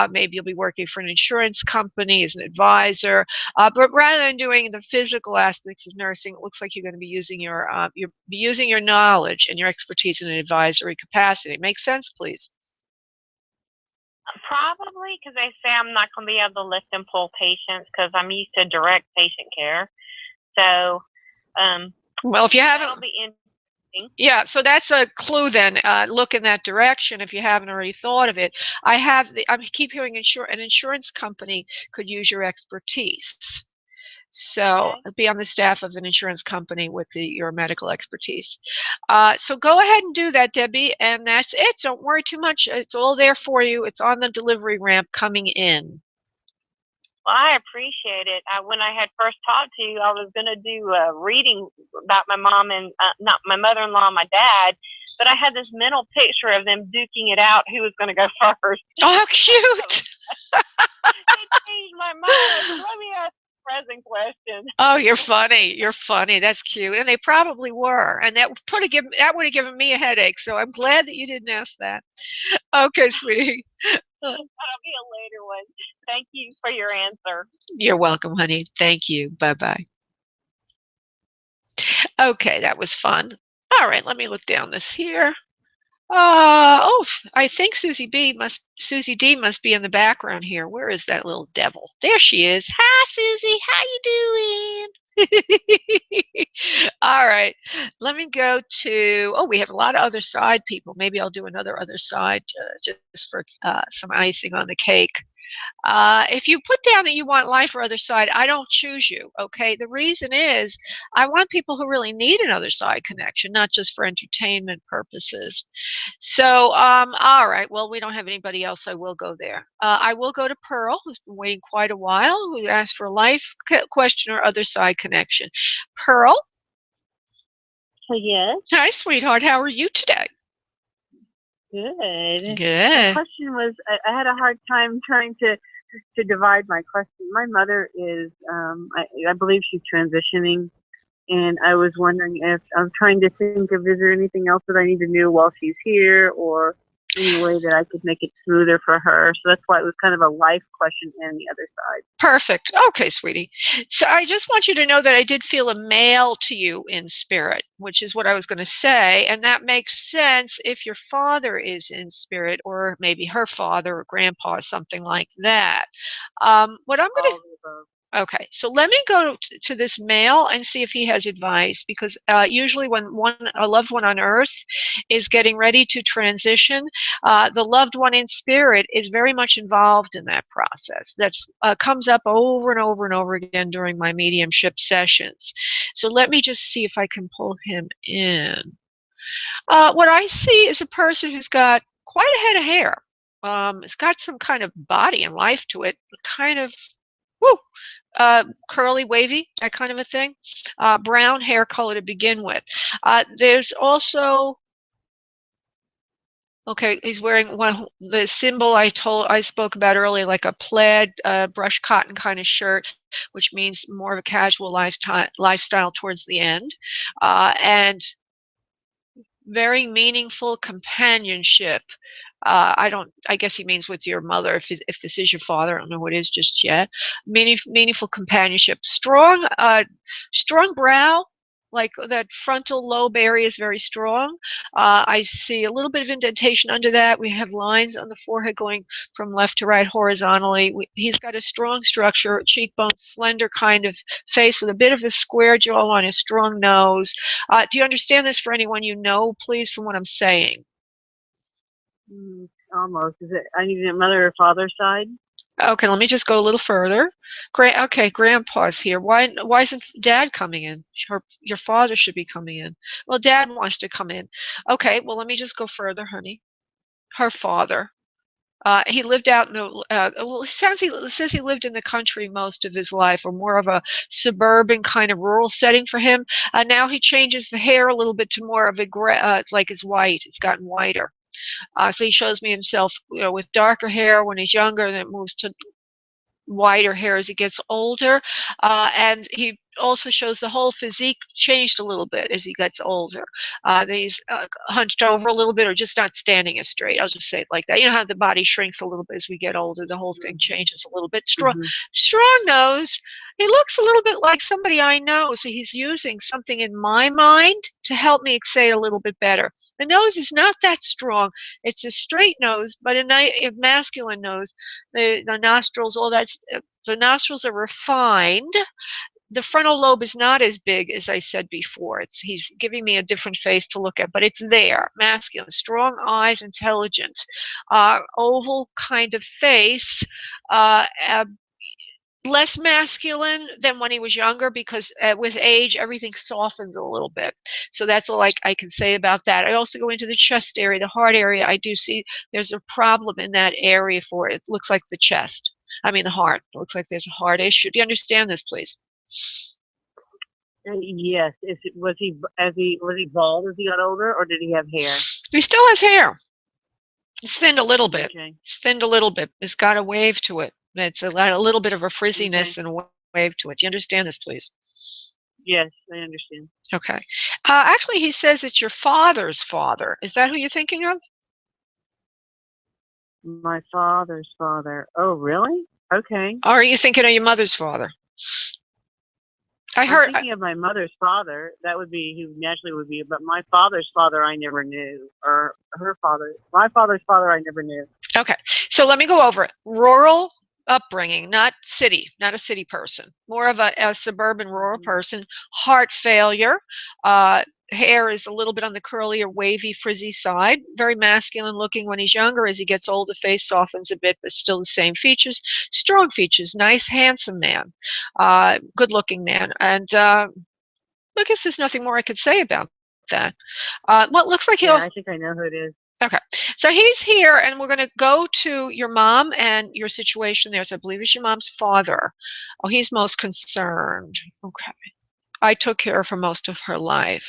[SPEAKER 2] Maybe you'll be working for an insurance company as an advisor. But rather than doing the physical aspects of nursing, it looks like you're going to be using your knowledge and your expertise in an advisory capacity. Make sense, please?
[SPEAKER 6] Probably, because they say I'm not going to be able to lift and pull patients because I'm used to direct patient care. So,
[SPEAKER 2] well, if you haven't,
[SPEAKER 6] that'll be interesting.
[SPEAKER 2] Yeah, so that's a clue then. Look in that direction if you haven't already thought of it. I keep hearing an insurance company could use your expertise. So be on the staff of an insurance company with your medical expertise. So go ahead and do that, Debbie, and that's it. Don't worry too much. It's all there for you. It's on the delivery ramp coming in.
[SPEAKER 6] Well, I appreciate it. When I had first talked to you, I was going to do a reading about my mom and not my mother-in-law and my dad, but I had this mental picture of them duking it out who was going to go first.
[SPEAKER 2] Oh, how cute!
[SPEAKER 6] It changed my mind. I said, let me ask a present question.
[SPEAKER 2] Oh, you're funny. You're funny. That's cute. And they probably were. And that would have given me a headache. So I'm glad that you didn't ask that. Okay, sweetie.
[SPEAKER 6] That'll be a later one. Thank you for your answer.
[SPEAKER 2] You're welcome, honey. Thank you. Bye-bye. Okay, that was fun. All right, let me look down this here. I think Susie D must be in the background here. Where is that little devil? There she is. Hi, Susie. How you doing? All right. Let me go to, we have a lot of other side people. Maybe I'll do another other side just for some icing on the cake. If you put down that you want life or other side, I don't choose you, okay? The reason is I want people who really need an other side connection, not just for entertainment purposes. So, all right, well, we don't have anybody else. I will go there. I will go to Pearl, who's been waiting quite a while, who asked for a life question or other side connection. Pearl?
[SPEAKER 4] Yes.
[SPEAKER 2] Hi, sweetheart. How are you today?
[SPEAKER 4] Good.
[SPEAKER 2] Good.
[SPEAKER 4] My question was, I had a hard time trying to divide my question. My mother is, I believe she's transitioning, and I was wondering if I'm trying to think of, is there anything else that I need to know while she's here, or any way that I could make it smoother for her? So that's why it was kind of a life question and the other side.
[SPEAKER 2] Perfect. Okay, sweetie. So I just want you to know that I did feel a male to you in spirit, which is what I was going to say. And that makes sense if your father is in spirit, or maybe her father or grandpa, something like that. What I'm going to... Okay, so let me go to this male and see if he has advice, because usually when a loved one on earth is getting ready to transition, the loved one in spirit is very much involved in that process. That comes up over and over and over again during my mediumship sessions. So let me just see if I can pull him in. What I see is a person who's got quite a head of hair. It's got some kind of body and life to it, kind of, woo, curly, wavy, that kind of a thing. Brown hair color to begin with. There's also, okay, he's wearing the symbol I spoke about earlier, like a plaid brushed cotton kind of shirt, which means more of a casual lifestyle towards the end, and very meaningful companionship. I guess he means with your mother, if this is your father. I don't know what it is just yet. Meaningful companionship. Strong brow, like that frontal lobe area is very strong. I see a little bit of indentation under that. We have lines on the forehead going from left to right horizontally. He's got a strong structure, cheekbones, slender kind of face with a bit of a square jawline, a strong nose. Do you understand this for anyone you know, please, from what I'm saying?
[SPEAKER 4] Almost. Is it? I need a mother or father side.
[SPEAKER 2] Okay, let me just go a little further. Okay, Grandpa's here. Why isn't Dad coming in? Your father should be coming in. Well, Dad wants to come in. Okay, well, let me just go further, honey. Her father. He lived out in the. Well, it says he lived in the country most of his life, or more of a suburban kind of rural setting for him. Now he changes the hair a little bit to more of a like it's white. It's gotten whiter. So he shows me himself, with darker hair when he's younger, and it moves to whiter hair as he gets older. And he also shows the whole physique changed a little bit as he gets older. That he's hunched over a little bit, or just not standing as straight. I'll just say it like that. You know how the body shrinks a little bit as we get older. The whole thing changes a little bit. Strong nose. He looks a little bit like somebody I know, so he's using something in my mind to help me say it a little bit better. The nose is not that strong. It's a straight nose, but a masculine nose. The nostrils, all that. The nostrils are refined. The frontal lobe is not as big as I said before. He's giving me a different face to look at, but it's there. Masculine, strong eyes, intelligence, oval kind of face. Less masculine than when he was younger, because with age everything softens a little bit. So that's all I can say about that. I also go into the chest area, the heart area. I do see there's a problem in that area for it. It looks like the chest. I mean the heart. It looks like there's a heart issue. Do you understand this, please?
[SPEAKER 4] Yes. Was he bald as he got older, or did he have hair?
[SPEAKER 2] He still has hair. It's thinned a little bit.
[SPEAKER 4] Okay.
[SPEAKER 2] It's thinned a little bit. It's got a wave to it. It's a little bit of a frizziness and a wave to it. Do you understand this, please?
[SPEAKER 4] Yes, I understand.
[SPEAKER 2] Okay. Actually, he says it's your father's father. Is that who you're thinking of?
[SPEAKER 4] My father's father. Oh, really? Okay.
[SPEAKER 2] Or are you thinking of your mother's father?
[SPEAKER 4] I'm thinking of my mother's father. That would be, he naturally would be, but my father's father I never knew, or her father. My father's father I never knew.
[SPEAKER 2] Okay, so let me go over it. Rural upbringing, not city, not a city person, more of a suburban rural person. Heart failure. Hair is a little bit on the curly or wavy, frizzy side. Very masculine looking when he's younger. As he gets older, face softens a bit, but still the same features. Strong features. Nice, handsome man. Good looking man. And I guess there's nothing more I could say about that. Well, it looks like
[SPEAKER 4] I think I know who it is.
[SPEAKER 2] Okay, so he's here, and we're going to go to your mom and your situation there. So I believe it's your mom's father. Oh, he's most concerned. Okay. I took care of her most of her life.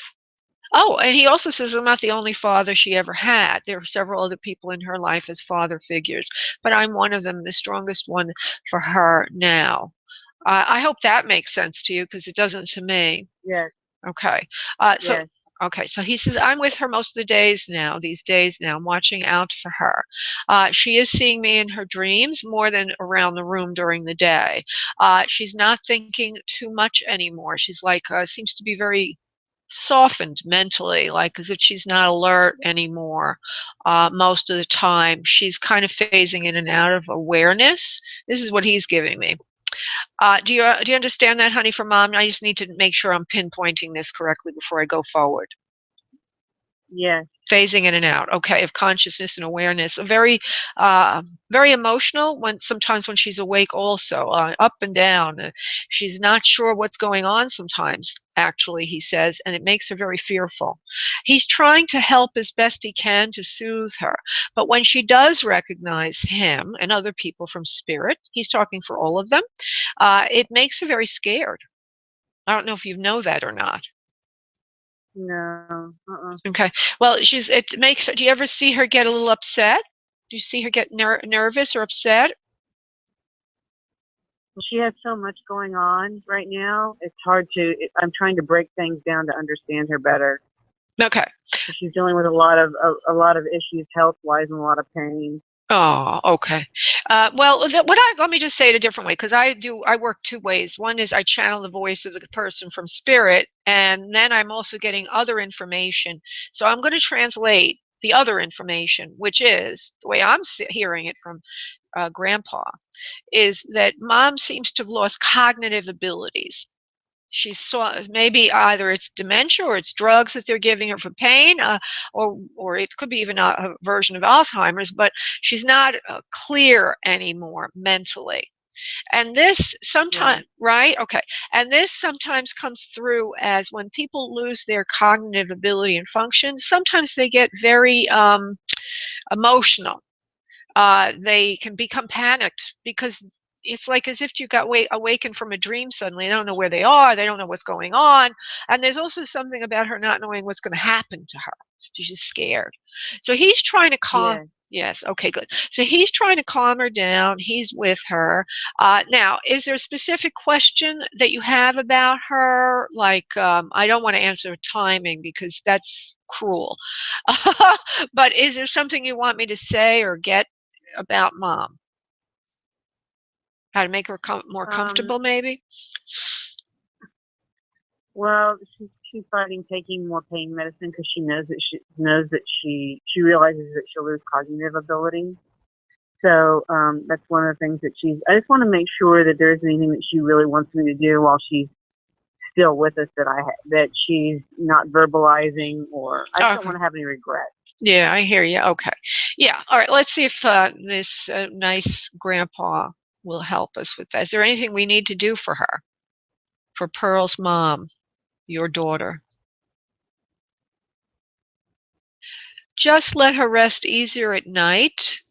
[SPEAKER 2] Oh, and he also says I'm not the only father she ever had. There are several other people in her life as father figures, but I'm one of them, the strongest one for her now. I hope that makes sense to you, because it doesn't to me.
[SPEAKER 4] Yes.
[SPEAKER 2] Okay. So.
[SPEAKER 4] Yes.
[SPEAKER 2] Okay, so he says, I'm with her most of the days now, I'm watching out for her. She is seeing me in her dreams more than around the room during the day. She's not thinking too much anymore. She's like, seems to be very softened mentally, like as if she's not alert anymore most of the time. She's kind of phasing in and out of awareness. This is what he's giving me. Do you understand that, honey, from Mom? I just need to make sure I'm pinpointing this correctly before I go forward.
[SPEAKER 4] Yes.
[SPEAKER 2] Phasing in and out, okay, of consciousness and awareness. Very, very emotional. Sometimes when she's awake, also up and down. She's not sure what's going on. Sometimes, actually, he says, and it makes her very fearful. He's trying to help as best he can to soothe her, but when she does recognize him and other people from spirit, he's talking for all of them. It makes her very scared. I don't know if you know that or not.
[SPEAKER 4] No.
[SPEAKER 2] Okay. Well, it makes. Do you ever see her get a little upset? Do you see her get nervous or upset?
[SPEAKER 4] She has so much going on right now. It's hard to. I'm trying to break things down to understand her better.
[SPEAKER 2] Okay.
[SPEAKER 4] She's dealing with a lot of issues health-wise and a lot of pain.
[SPEAKER 2] Oh, okay. Well, let me just say it a different way, because I work two ways. One is I channel the voice of the person from spirit, and then I'm also getting other information. So I'm going to translate the other information, which is the way I'm hearing it from Grandpa, is that Mom seems to have lost cognitive abilities. She saw maybe either it's dementia or it's drugs that they're giving her for pain, or it could be even a version of Alzheimer's, but she's not clear anymore mentally. And this sometimes, right? Okay. And this sometimes comes through as when people lose their cognitive ability and function, sometimes they get very emotional. They can become panicked because it's like as if you got awakened from a dream suddenly. They don't know where they are. They don't know what's going on. And there's also something about her not knowing what's going to happen to her. She's just scared. So he's trying to calm. Yes. Okay, good. So he's trying to calm her down. He's with her. Now, is there a specific question that you have about her? Like, I don't want to answer timing because that's cruel. But is there something you want me to say or get about Mom? How to make her more comfortable, maybe?
[SPEAKER 4] Well, she's fighting taking more pain medicine because she knows that she realizes that she'll lose cognitive ability. So that's one of the things that I just want to make sure that there isn't anything that she really wants me to do while she's still with us that she's not verbalizing, or I just don't want to have any regrets.
[SPEAKER 2] Yeah, I hear you. Okay. Yeah. All right. Let's see if this nice Grandpa will help us with that. Is there anything we need to do for her? For Pearl's mom, your daughter? Just let her rest easier at night.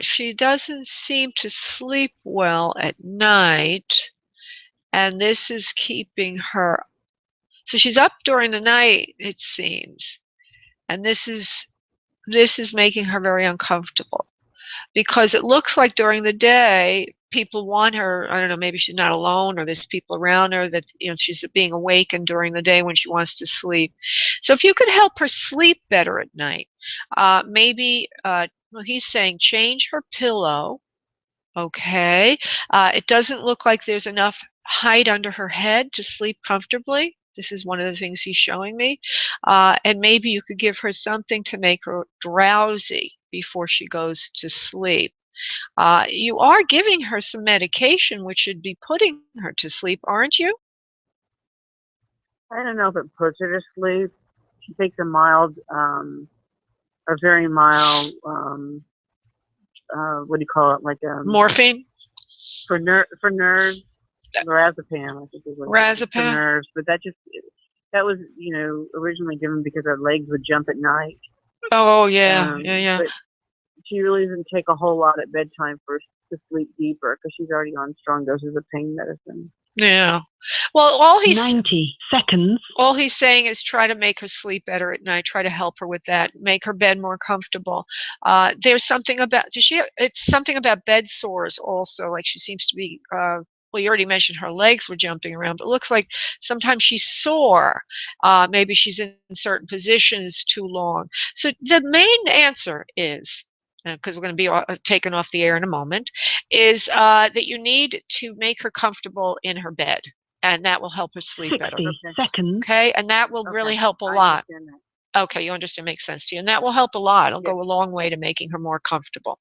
[SPEAKER 2] She doesn't seem to sleep well at night, and this is keeping her. So she's up during the night, it seems, and this is making her very uncomfortable, because it looks like during the day people want her. I don't know, maybe she's not alone, or there's people around her that she's being awakened during the day when she wants to sleep. So if you could help her sleep better at night, maybe well, he's saying change her pillow. Okay. It doesn't look like there's enough height under her head to sleep comfortably. This is one of the things he's showing me. And maybe you could give her something to make her drowsy before she goes to sleep. You are giving her some medication which should be putting her to sleep, aren't you?
[SPEAKER 4] I don't know if it puts her to sleep. She takes a very mild, what do you call it? Like
[SPEAKER 2] morphine?
[SPEAKER 4] For nerves. Lorazepam, I think is what it is. For nerves. But that was, originally given because her legs would jump at night.
[SPEAKER 2] Oh, yeah. Yeah.
[SPEAKER 4] But she really doesn't take a whole lot at bedtime for to sleep deeper because she's already on strong doses of pain medicine.
[SPEAKER 2] Yeah. Well, all he's
[SPEAKER 1] 90 seconds.
[SPEAKER 2] All he's saying is try to make her sleep better at night. Try to help her with that. Make her bed more comfortable. There's something about it's something about bed sores also. Like she seems to be. Well, you already mentioned her legs were jumping around, but it looks like sometimes she's sore. Maybe she's in certain positions too long. So the main answer is, because we're going to be taken off the air in a moment, is that you need to make her comfortable in her bed, and that will help her sleep
[SPEAKER 1] 60
[SPEAKER 2] better.
[SPEAKER 1] seconds.
[SPEAKER 2] Okay, and that will really help a lot. Okay, you understand, makes sense to you, and that will help a lot. It'll go a long way to making her more comfortable.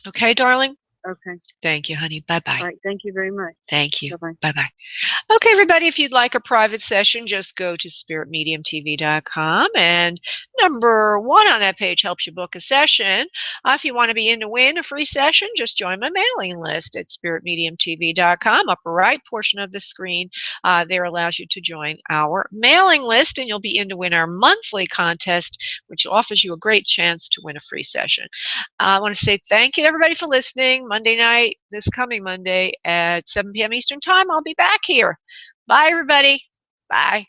[SPEAKER 2] Okay, darling?
[SPEAKER 4] Okay.
[SPEAKER 2] Thank you, honey. Bye-bye.
[SPEAKER 4] All right. Thank you very much.
[SPEAKER 2] Thank you.
[SPEAKER 4] Bye-bye.
[SPEAKER 2] Bye-bye. Okay, everybody, if you'd like a private session, just go to spiritmediumtv.com, and number 1 on that page helps you book a session. If you want to be in to win a free session, just join my mailing list at spiritmediumtv.com. Upper right portion of the screen there allows you to join our mailing list, and you'll be in to win our monthly contest, which offers you a great chance to win a free session. I want to say thank you to everybody for listening. Monday night, this coming Monday at 7 p.m. Eastern Time, I'll be back here. Bye, everybody. Bye.